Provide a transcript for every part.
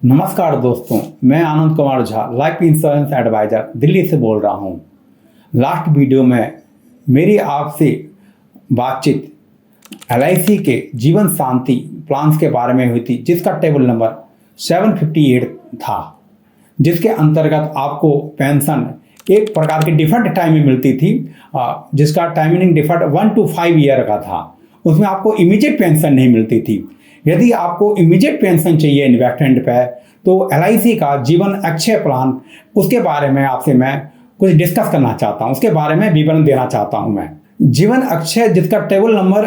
नमस्कार दोस्तों, मैं Anand Kumar Jha life insurance advisor Delhi से बोल रहा हूं। लास्ट वीडियो में मेरी आपसे बातचीत LIC के जीवन शांति प्लान्स के बारे में हुई थी, जिसका टेबल नंबर 758 था, जिसके अंतर्गत आपको पेंशन एक प्रकार के डिफर्ड टाइम में मिलती थी, जिसका टाइमिंग डिफर्ड 1 to 5 ईयर का था। उसमें आपको इमीडिएट पेंशन नहीं मिलती थी। यदि आपको इमीडिएट पेंशन चाहिए इन्वेस्टमेंट पे, तो LIC का जीवन अक्षय प्लान, उसके बारे में आपसे मैं कुछ डिस्कस करना चाहता हूँ, उसके बारे में विवरण देना चाहता हूँ। मैं जीवन अक्षय, जिसका टेबल नंबर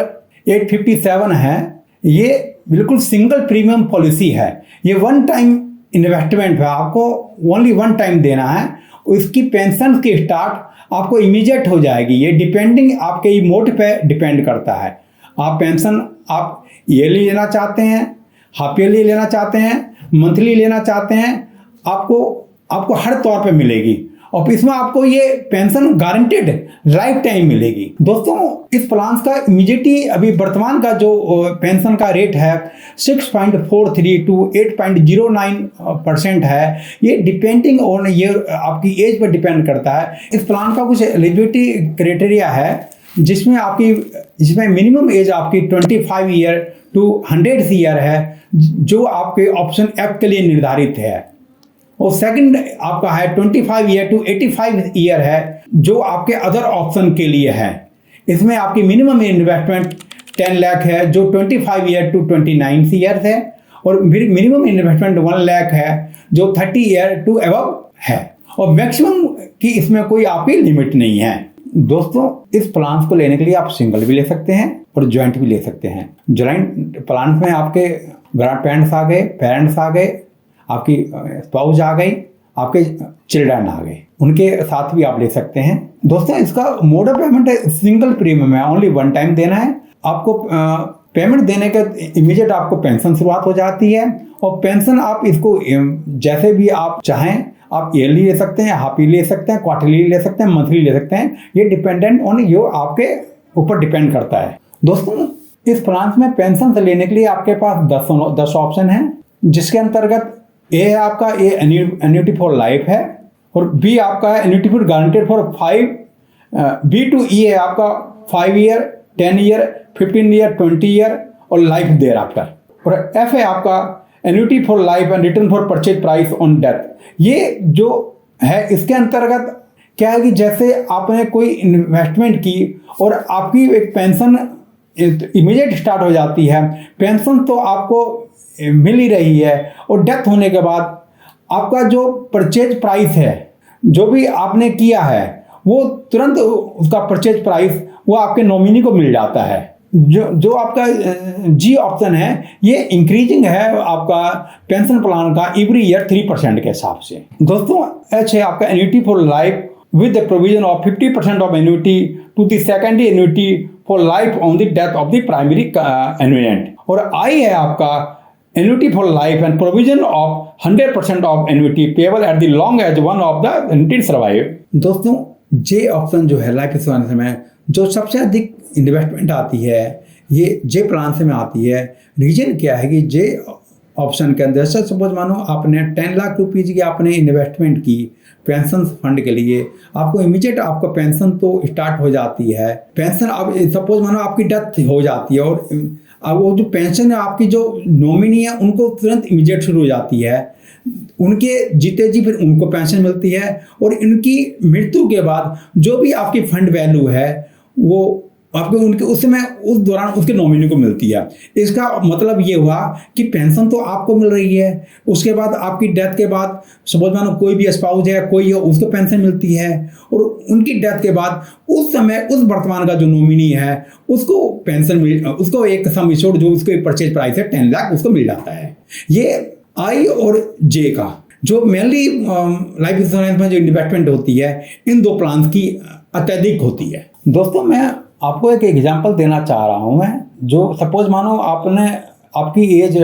857 है, ये बिल्कुल सिंगल प्रीमियम पॉलिसी है। ये वन टाइम इन्वेस्टमेंट है, आपको ओनली वन टाइम देना है। इसकी पेंशन की स्टार्ट आपको इमीडिएट हो जाएगी। ये डिपेंडिंग आपके मोड पे डिपेंड करता है। आप पेंशन आप ईयरली लेना चाहते हैं, हाफ ईयरली लेना चाहते हैं, मंथली लेना चाहते हैं, आपको हर तौर पे मिलेगी। और इसमें आपको ये पेंशन गारंटेड लाइफ टाइम मिलेगी। दोस्तों, इस प्लान का इमीडिएटली अभी वर्तमान का जो पेंशन का रेट है 6.43 to 8.09% है। ये डिपेंडिंग ऑन ये आपकी एज पर डिपेंड करता है। इस प्लान का कुछ एलिजिबिलिटी क्राइटेरिया है, जिसमें मिनिमम एज आपकी 25 ईयर टू 100 ईयर है, जो आपके ऑप्शन F के लिए निर्धारित है। और सेकंड आपका है 25 ईयर टू 85 ईयर है, जो आपके अदर ऑप्शन के लिए है। इसमें आपकी मिनिमम इन्वेस्टमेंट 10 लाख है, जो 25 ईयर टू 29 ईयर है। और मिनिमम इन्वेस्टमेंट 1 लाख है, जो 30 ईयर टू अबव है। और मैक्सिमम की इसमें कोई आपकी लिमिट नहीं है। दोस्तों, इस प्लान को लेने के लिए आप सिंगल भी ले सकते हैं और ज्वाइंट भी ले सकते हैं। ज्वाइंट प्लान में आपके ग्रैंड पेरेंट्स आ गए, पेरेंट्स आ गए, आपकी स्पाउस आ गई, आपके चिल्ड्रन आ गए, उनके साथ भी आप ले सकते हैं। दोस्तों, इसका mode of payment single premium है, ओनली वन टाइम देना है। आपको पेमेंट देने के इमीडिएट आपको पेंशन शुरुआत हो जाती है। और पेंशन आप इसको जैसे भी आप चाहें, आप ईयरली ले सकते हैं, हाफ ईयरली ले सकते हैं, क्वार्टरली ले सकते हैं, मंथली ले सकते हैं। ये डिपेंडेंट ऑन ये आपके ऊपर डिपेंड करता है। दोस्तों, इस प्लान में पेंशन से लेने के लिए आपके पास 10 ऑप्शन हैं, जिसके अंतर्गत ए है आपका एन्युटी फॉर लाइफ है, और बी आपका है annuity for guaranteed for 5, B to E है आपका 5 ईयर, 10 ईयर, 15 ईयर, 20 ईयर और लाइफ देयर आफ्टर। और F है आपका annuity for life and return for purchase price on death. ये जो है, इसके अंतर्गत क्या है कि जैसे आपने कोई इन्वेस्टमेंट की और आपकी एक पेंशन इमीडिएट स्टार्ट हो जाती है, पेंशन तो आपको मिल ही रही है, और डेथ होने के बाद आपका जो परचेज प्राइस है, जो भी आपने किया है, वो तुरंत उसका परचेज प्राइस वो आपके नॉमिनी को मिल जाता है। जो आपका G ऑप्शन है, ये इंक्रीजिंग है आपका पेंशन प्लान का एवरी ईयर 3% के हिसाब से। दोस्तों, H है आपका annuity for life with the provision of 50% of annuity to the secondary annuity for life on the death of the primary annuitant. और I है आपका annuity for life and provision of 100% of annuity payable at the long age one of the annuity survive. दोस्तों, J option जो है life insurance में जो सबसे अधिक इन्वेस्टमेंट आती है, ये J प्लान से में आती है। रीजन क्या है कि J ऑप्शन के अंदर से सपोज मानो आपने 10 लाख रुपीज़ की आपने इन्वेस्टमेंट की पेंशन फंड के लिए, आपको इमीडिएट आपका पेंशन तो स्टार्ट हो जाती है। पेंशन अब सपोज मानो आपकी डेथ हो जाती है, और अब वो जो पेंशन है आपकी जो नॉमिनी है, उनको तुरंत इमीडिएट शुरू हो जाती है। उनके जीते जी फिर उनको पेंशन मिलती है, और इनकी मृत्यु के बाद जो भी आपकी फंड वैल्यू है, वो आपको उनके उस समय उस दौरान उसके नॉमिनी को मिलती है। इसका मतलब ये हुआ कि पेंशन तो आपको मिल रही है, उसके बाद आपकी डेथ के बाद सपोज मानो कोई भी स्पाउस है, कोई है, उसको पेंशन मिलती है। और उनकी डेथ के बाद उस समय उस वर्तमान का जो नॉमिनी है, उसको पेंशन उसको एक सम एश्योर्ड जो उसके परचेज प्राइस है 10 लाख, उसको मिल जाता है। ये I और J का जो मेनली लाइफ इंश्योरेंस में जो इन्वेस्टमेंट होती है, इन दो प्लान्स की अत्यधिक होती है। दोस्तों, मैं आपको एक एग्जांपल देना चाह रहा हूँ। मैं जो सपोज मानो आपकी एज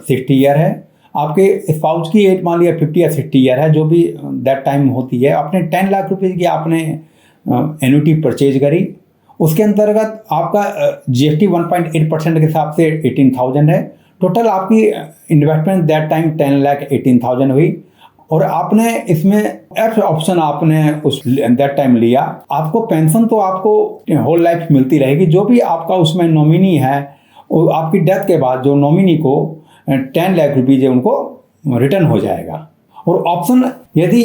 60 ईयर है, आपके स्पाउस की एज मान लिया 50 या 60 ईयर है, जो भी दैट टाइम होती है। आपने 10 लाख रुपये की आपने एन्युटी परचेज करी, उसके अंतर्गत आपका GST 1.8% के हिसाब से 18,000 है। टोटल आपकी इन्वेस्टमेंट दैट टाइम 10,18,000 हुई और आपने इसमें एफ ऑप्शन आपने उस दैट टाइम लिया। आपको पेंशन तो आपको होल लाइफ मिलती रहेगी। जो भी आपका उसमें नॉमिनी है वो आपकी डेथ के बाद जो नॉमिनी को 10 लाख रुपीज़ है उनको रिटर्न हो जाएगा। और ऑप्शन यदि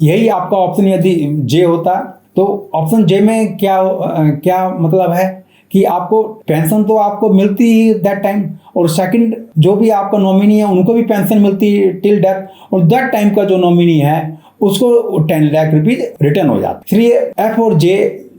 यही आपका ऑप्शन यदि जे होता तो ऑप्शन जे में क्या मतलब है कि आपको पेंशन तो आपको मिलती ही दैट टाइम और सेकंड जो भी आपका नॉमिनी है उनको भी पेंशन मिलती है टिल डेथ और दैट टाइम का जो नॉमिनी है उसको 10 लाख रुपीज रिटर्न हो जाता है। इसलिए एफ और जे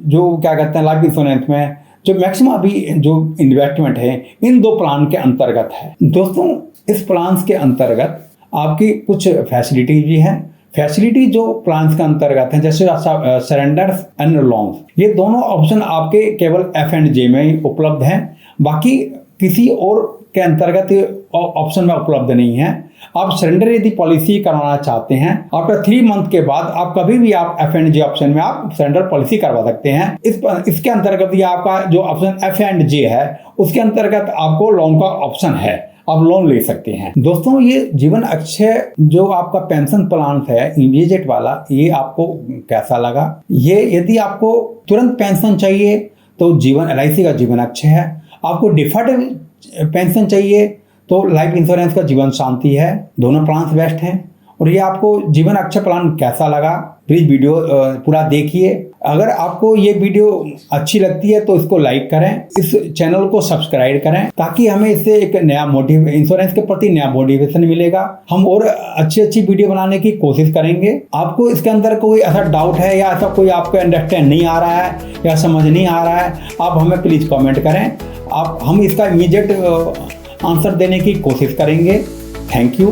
जो क्या कहते हैं लाइफ इंश्योरेंस में जो मैक्सिमम अभी जो इन्वेस्टमेंट है इन दो प्लान के अंतर्गत है। दोस्तों इस प्लान के अंतर्गत आपकी कुछ फैसिलिटीज भी हैं। फैसिलिटी जो प्लान्स के अंतर्गत हैं जैसे सरेंडर्स एंड लोन्स, ये दोनों ऑप्शन आपके केवल एफ एंड जे में ही उपलब्ध हैं, बाकी किसी और के अंतर्गत ऑप्शन में उपलब्ध नहीं है। आप सरेंडर यदि पॉलिसी करवाना चाहते हैं आफ्टर 3 मंथ के बाद आप कभी भी आप एफ एंड जे ऑप्शन में आप सरेंडर पॉलिसी करवा सकते हैं। इसके अंतर्गत ये आपका जो ऑप्शन एफ एंड जे है उसके अंतर्गत आपको लोन का ऑप्शन है, आप लोन ले सकते हैं। दोस्तों ये जीवन अक्षय जो आपका पेंशन प्लान है इमीडिएट वाला, ये आपको कैसा लगा? ये यदि आपको तुरंत पेंशन चाहिए तो जीवन LIC का जीवन अक्षय है। आपको डिफर्ड पेंशन चाहिए तो लाइफ इंश्योरेंस का जीवन शांति है। दोनों प्लान बेस्ट हैं। और ये आपको जीवन अक्षय प्लान कैसा लगा प्लीज वीडियो पूरा देखिए। अगर आपको ये वीडियो अच्छी लगती है तो इसको लाइक करें, इस चैनल को सब्सक्राइब करें ताकि हमें इससे एक नया इंश्योरेंस के प्रति नया मोटिवेशन मिलेगा। हम और अच्छी वीडियो बनाने की कोशिश करेंगे। आपको इसके अंदर कोई ऐसा डाउट है या ऐसा कोई आपको अंडरस्टैंड नहीं आ रहा है या समझ नहीं आ रहा है, आप हमें प्लीज कॉमेंट करें। हम इसका इमीडिएट आंसर देने की कोशिश करेंगे। Thank you.